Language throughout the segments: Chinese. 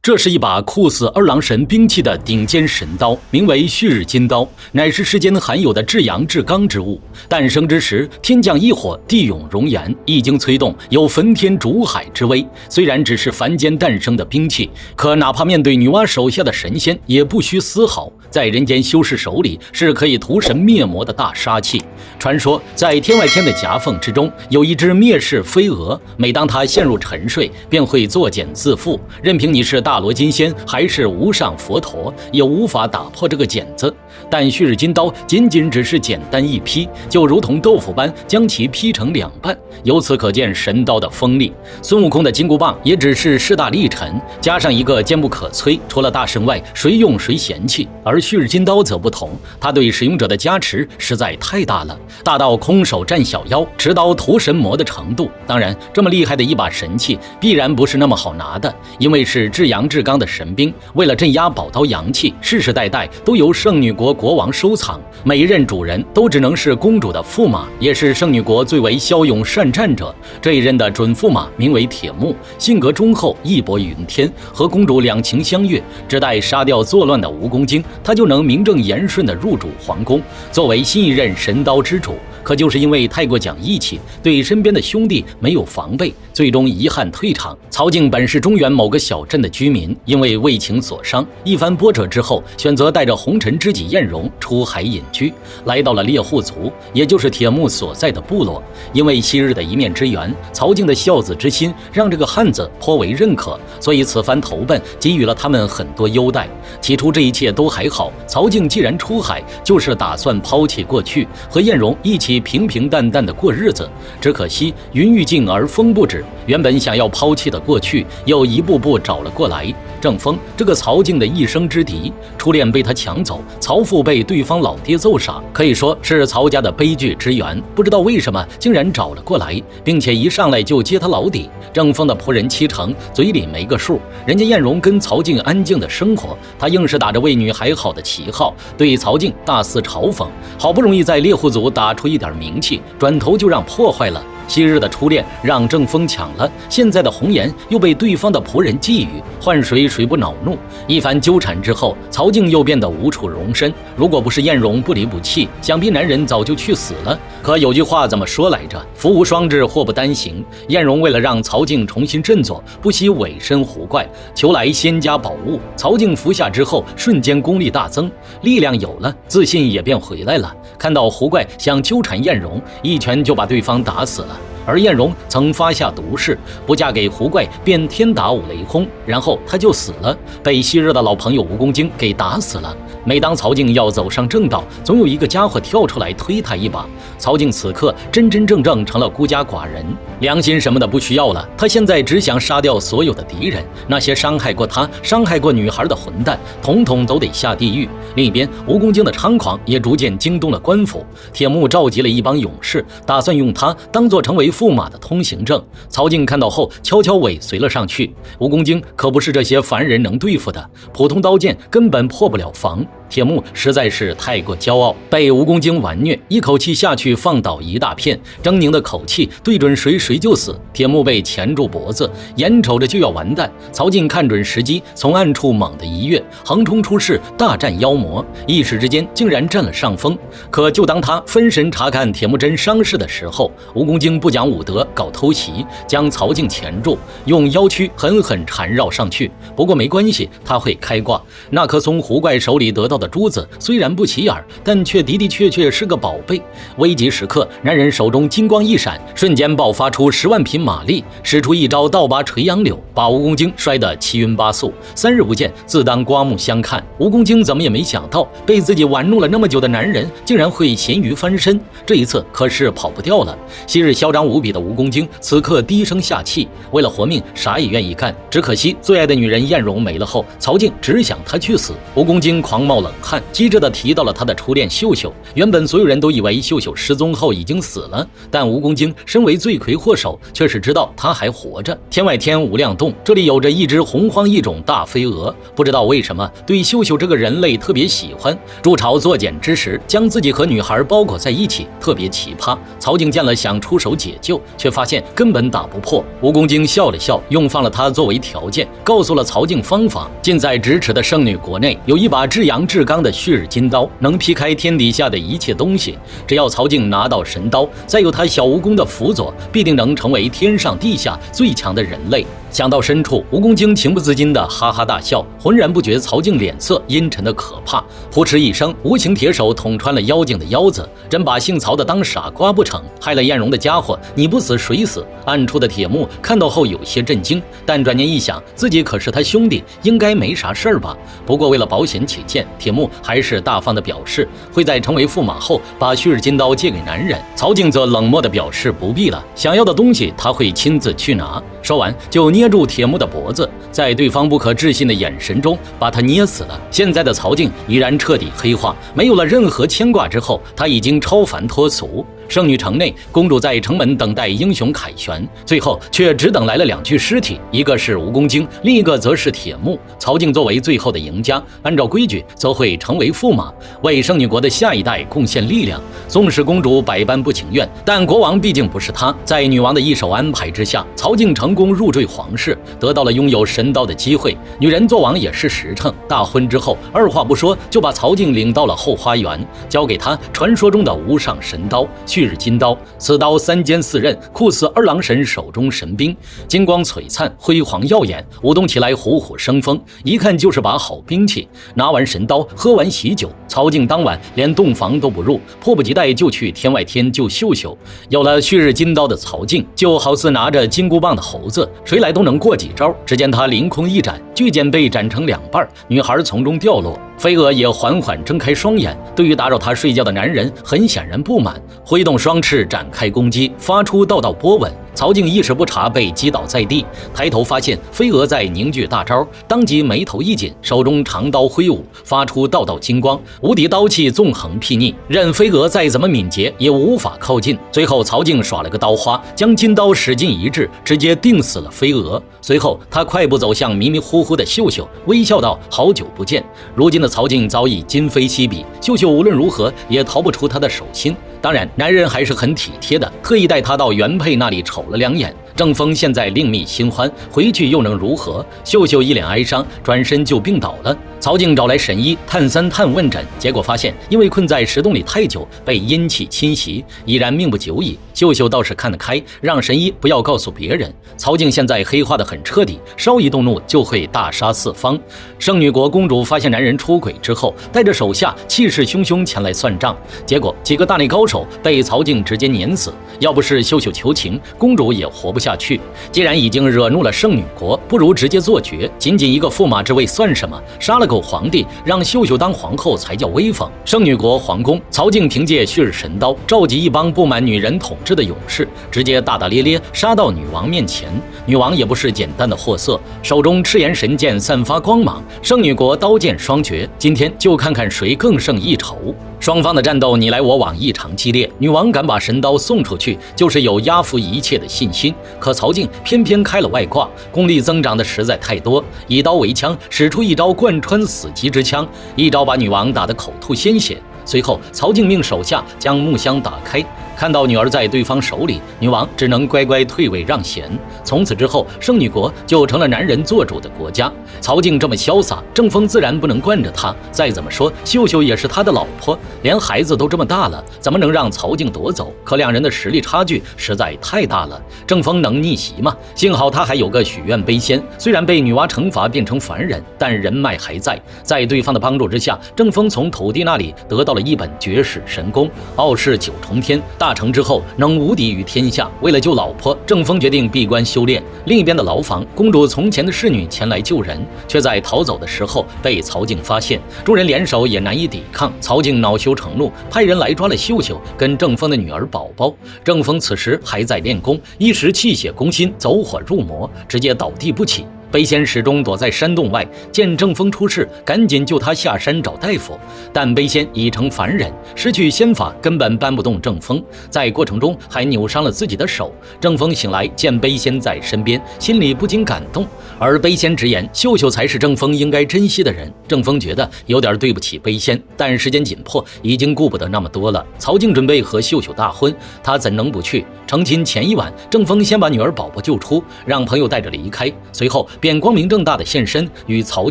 这是一把酷似二郎神兵器的顶尖神刀，名为旭日金刀，乃是世间罕有的至阳至刚之物。诞生之时，天降异火，地涌熔岩，一经催动，有焚天逐海之威。虽然只是凡间诞生的兵器，可哪怕面对女娲手下的神仙，也不虚丝毫。在人间修士手里，是可以屠神灭魔的大杀器。传说，在天外天的夹缝之中，有一只灭世飞蛾，每当它陷入沉睡，便会作茧自缚，任凭你是大罗金仙还是无上佛陀，也无法打破这个茧子。但旭日金刀仅仅只是简单一劈，就如同豆腐般将其劈成两半，由此可见神刀的锋利。孙悟空的金箍棒也只是势大力沉，加上一个坚不可摧，除了大圣外，谁用谁嫌弃。而旭日金刀则不同，它对使用者的加持实在太大了，大到空手战小妖，持刀屠神魔的程度。当然，这么厉害的一把神器，必然不是那么好拿的，因为是至阳至刚的神兵，为了镇压宝刀阳气，世世代代都由圣女国国王收藏，每一任主人都只能是公主的驸马，也是圣女国最为骁勇善战者。这一任的准驸马名为铁木，性格忠厚，义薄云天，和公主两情相悦，只待杀掉作乱的蜈蚣精，他就能名正言顺地入主皇宫，作为新一任神刀之主。可就是因为太过讲义气，对身边的兄弟没有防备，最终遗憾退场。曹静本是中原某个小镇的居民，因为为情所伤，一番波折之后，选择带着红尘知己晏荣出海隐居，来到了猎户族，也就是铁木所在的部落。因为昔日的一面之缘，曹静的孝子之心让这个汉子颇为认可，所以此番投奔给予了他们很多优待。起初这一切都还好，曹静既然出海，就是打算抛弃过去，和晏荣一起平平淡淡的过日子。只可惜云欲尽而风不止，原本想要抛弃的过去又一步步找了过来。郑风这个曹静的一生之敌，初恋被他抢走，曹父被对方老爹揍杀，可以说是曹家的悲剧之源。不知道为什么竟然找了过来，并且一上来就揭他老底。郑风的仆人七成嘴里没个数，人家晏荣跟曹静安静的生活，他硬是打着为女孩好的旗号，对曹静大肆嘲讽。好不容易在猎户族打出一点名气，转头就让破坏了。昔日的初恋让郑风抢了，现在的红颜又被对方的仆人觊觎，换谁不恼怒？一番纠缠之后，曹静又变得无处容身。如果不是晏荣不离不弃，想必男人早就去死了。可有句话怎么说来着？福无双至，祸不单行。晏荣为了让曹静重新振作，不惜委身狐怪，求来仙家宝物。曹静服下之后，瞬间功力大增，力量有了，自信也便回来了。看到狐怪想纠缠晏荣，一拳就把对方打死了。而晏荣曾发下毒誓，不嫁给狐怪便天打五雷轰，然后他就死了，被昔日的老朋友蜈蚣精给打死了。每当曹静要走上正道，总有一个家伙跳出来推他一把。曹静此刻真正成了孤家寡人，良心什么的不需要了，他现在只想杀掉所有的敌人，那些伤害过他、伤害过女孩的混蛋，统统都得下地狱。另一边，蜈蚣精的猖狂也逐渐惊动了官府，铁木召集了一帮勇士，打算用他当作成为驸马的通行证。曹静看到后悄悄尾随了上去。蜈蚣精可不是这些凡人能对付的，普通刀剑根本破不了防。铁木实在是太过骄傲，被蜈蚣精玩虐，一口气下去放倒一大片，狰狞的口气对准谁就死。铁木被钳住脖子，眼瞅着就要完蛋。曹静看准时机，从暗处猛地一跃，横冲出世，大战妖魔，一时之间竟然占了上风。可就当他分神查看铁木真伤势的时候，蜈蚣精不讲武德，搞偷袭，将曹静钳住，用腰躯狠狠缠绕上去。不过没关系，他会开挂。那颗从狐怪手里得到的珠子虽然不起眼，但却的确是个宝贝。危急时刻，男人手中金光一闪，瞬间爆发出10万匹马力，使出一招倒拔垂杨柳，把蜈蚣精摔得七晕八素。3日不见，自当刮目相看。蜈蚣精怎么也没想到，被自己玩弄了那么久的男人竟然会咸鱼翻身，这一次可是跑不掉了。昔日嚣张无比的蜈蚣精此刻低声下气，为了活命啥也愿意干。只可惜最爱的女人晏荣没了后，曹静只想他去死。蜈蚣精狂冒冷汗，机智地提到了他的初恋秀秀。原本所有人都以为秀秀失踪后已经死了，但蜈蚣精身为罪魁祸首，却是知道他还活着。天外天无量洞，这里有着一只洪荒异种大飞蛾，不知道为什么什么对秀秀这个人类特别喜欢。筑巢作茧之时，将自己和女孩包裹在一起，特别奇葩。曹静见了想出手解救，却发现根本打不破。蜈蚣精笑了笑，用放了他作为条件，告诉了曹静方法。近在咫尺的圣女国内有一把至阳至刚的旭日金刀，能劈开天底下的一切东西。只要曹静拿到神刀，再有他小蜈蚣的辅佐，必定能成为天上地下最强的人类。想到深处，蜈蚣精情不自禁地哈哈大笑，浑然不觉曹静脸色阴沉的可怕。呼哧一声，无形铁手捅穿了妖精的腰子，真把姓曹的当傻瓜不成？害了艳荣的家伙，你不死谁死？暗处的铁木看到后有些震惊，但转念一想，自己可是他兄弟，应该没啥事儿吧。不过为了保险起见，铁木还是大方地表示会在成为驸马后把旭日金刀借给男人。曹静则冷漠地表示不必了，想要的东西他会亲自去拿。说完就捏住铁木的脖子，在对方不可置信的眼神中把他捏死了。现在的曹静已然彻底黑化，没有了任何牵挂之后，他已经超凡脱俗。圣女城内，公主在城门等待英雄凯旋，最后却只等来了2具尸体，一个是蜈蚣精，另一个则是铁木。曹静作为最后的赢家，按照规矩则会成为驸马，为圣女国的下一代贡献力量。纵使公主百般不情愿，但国王毕竟不是她。在女王的一手安排之下，曹静成功入赘皇室，得到了拥有神刀的机会。女人做王也是实诚。大婚之后，二话不说就把曹静领到了后花园，交给他传说中的无上神刀旭日金刀。此刀3尖4刃，酷似二郎神手中神兵，金光璀璨，辉煌耀眼，舞动起来虎虎生风，一看就是把好兵器。拿完神刀，喝完喜酒，曹静当晚连洞房都不入，迫不及待就去天外天救秀秀。有了旭日金刀的曹静，就好似拿着金箍棒的猴子，谁来都能过几招。只见他凌空一斩，巨剑被斩成2半，女孩从中掉落。飞蛾也缓缓睁开双眼，对于打扰他睡觉的男人很显然不满，挥动双翅展开攻击，发出道道波纹。曹静一时不察，被击倒在地，抬头发现飞蛾在凝聚大招，当即眉头一紧，手中长刀挥舞，发出道道金光，无敌刀气纵横睥睨，任飞蛾再怎么敏捷也无法靠近。最后曹静耍了个刀花，将金刀使劲一掷，直接定死了飞蛾。随后他快步走向迷迷糊糊的秀秀，微笑道：好久不见。如今的曹静早已今非昔比，秀秀无论如何也逃不出他的手心。当然，男人还是很体贴的，特意带他到原配那里瞅了2眼。郑峰现在另觅新欢，回去又能如何？秀秀一脸哀伤，转身就病倒了。曹静找来神医探3探问诊，结果发现因为困在石洞里太久，被阴气侵袭，已然命不久矣。秀秀倒是看得开，让神医不要告诉别人。曹静现在黑化得很彻底，稍一动怒就会大杀四方。圣女国公主发现男人出轨之后，带着手下气势汹汹前来算账，结果几个大内高手被曹静直接碾死。要不是秀秀求情，公主也活不下去。既然已经惹怒了圣女国，不如直接做绝，仅仅一个驸马之位算什么？杀了个皇帝，让秀秀当皇后才叫威风。圣女国皇宫，曹静凭借旭日神刀召集一帮不满女人统治的勇士，直接大大咧咧杀到女王面前。女王也不是简单的货色，手中赤炎神剑散发光芒，圣女国刀剑双绝。今天就看看谁更胜一筹。双方的战斗你来我往，异常激烈。女王敢把神刀送出去，就是有压服一切的信心。可曹静偏偏开了外挂，功力增长的实在太多，以刀为枪，使出一招贯穿死棘之枪，一招把女王打得口吐鲜血。随后曹静命手下将木箱打开，看到女儿在对方手里，女王只能乖乖退位让贤。从此之后，圣女国就成了男人做主的国家。曹静这么潇洒，郑峰自然不能惯着他。再怎么说，秀秀也是他的老婆，连孩子都这么大了，怎么能让曹静夺走？可两人的实力差距实在太大了，郑峰能逆袭吗？幸好他还有个许愿杯仙，虽然被女娲惩罚变成凡人，但人脉还在。在对方的帮助之下，郑峰从土地那里得到了一本绝世神功，傲视9重天。大成之后能无敌于天下。为了救老婆，郑峰决定闭关修炼。另一边的牢房，公主从前的侍女前来救人，却在逃走的时候被曹静发现，众人联手也难以抵抗。曹静恼羞成怒，派人来抓了秀秀跟郑峰的女儿宝宝。郑峰此时还在练功，一时气血攻心，走火入魔，直接倒地不起。悲仙始终躲在山洞外，见郑风出事，赶紧救他下山找大夫。但悲仙已成凡人，失去仙法，根本搬不动郑风，在过程中还扭伤了自己的手。郑风醒来见悲仙在身边，心里不禁感动。而悲仙直言，秀秀才是郑风应该珍惜的人。郑风觉得有点对不起悲仙，但时间紧迫，已经顾不得那么多了。曹静准备和秀秀大婚，他怎能不去？成亲前一晚，郑风先把女儿宝宝救出，让朋友带着离开，随后便光明正大的现身与曹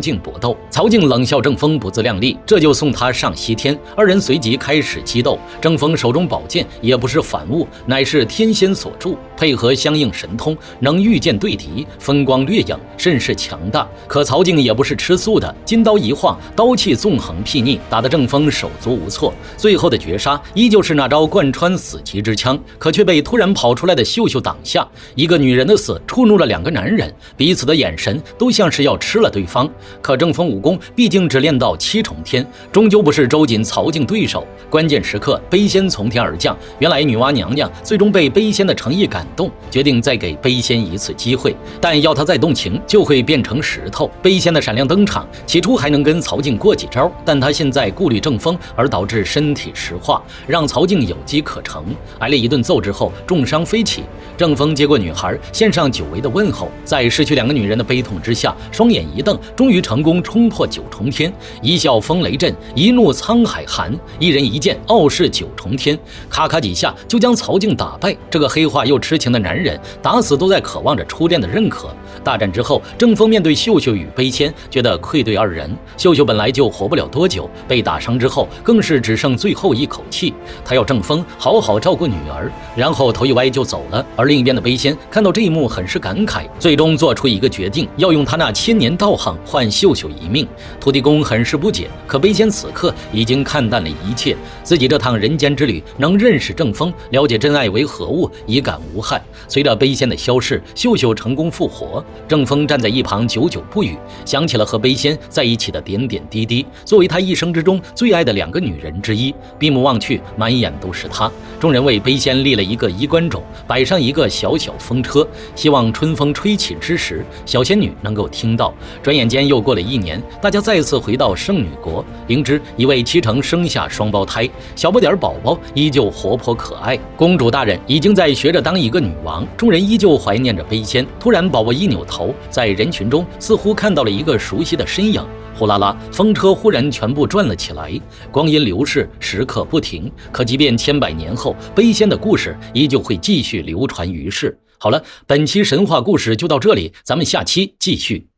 静搏斗。曹静冷笑郑风不自量力，这就送他上西天。二人随即开始激斗，郑风手中宝剑也不是凡物，乃是天仙所铸，配合相应神通，能御剑对敌，风光掠影，甚是强大。可曹静也不是吃素的，金刀一晃，刀气纵横睥睨，打得郑风手足无措。最后的绝杀依旧是那招贯穿死棘之枪，可却被突然跑出来的秀秀挡下。一个女人的死触怒了两个男人，彼此的眼神都像是要吃了对方。可郑风武功毕竟只练到7重天，终究不是周瑾、曹静对手。关键时刻，悲仙从天而降。原来女娲娘娘最终被悲仙的诚意感动，决定再给悲仙一次机会，但要他再动情，就会变成石头。悲仙的闪亮登场，起初还能跟曹静过几招，但他现在顾虑郑风，而导致身体石化，让曹静有机可乘。挨了一顿揍之后，重伤飞起。郑风接过女孩，献上久违的问候，在失去两个女人的悲痛之下，双眼一瞪，终于成功冲破9重天。一笑风雷震，一怒沧海寒，一人一剑傲视9重天，咔咔几下就将曹静打败。这个黑化又痴情的男人，打死都在渴望着初恋的认可。大战之后，郑风面对秀秀与悲仙，觉得愧对二人。秀秀本来就活不了多久，被打伤之后，更是只剩最后一口气。他要郑风好好照顾女儿，然后头一歪就走了。而另一边的悲仙看到这一幕，很是感慨，最终做出一个决定，要用他那千年道行换秀秀一命。土地公很是不解，可悲仙此刻已经看淡了一切，自己这趟人间之旅能认识郑风，了解真爱为何物，已感无憾。随着悲仙的消逝，秀秀成功复活，郑风站在一旁久久不语，想起了和悲仙在一起的点点滴滴。作为他一生之中最爱的2个女人之一，闭目望去，满眼都是她。众人为悲仙立了一个衣冠冢，摆上一个小小风车，希望春风吹起之时，小仙女能够听到。转眼间又过了1年，大家再次回到圣女国，灵芝已为7成生下双胞胎，小不点宝宝依旧活泼可爱。公主大人已经在学着当一个女王，众人依旧怀念着悲仙。突然，宝宝一扭头，在人群中似乎看到了一个熟悉的身影。呼啦啦，风车忽然全部转了起来。光阴流逝，时刻不停，可即便千百年后，悲仙的故事依旧会继续流传于世。好了，本期神话故事就到这里，咱们下期继续。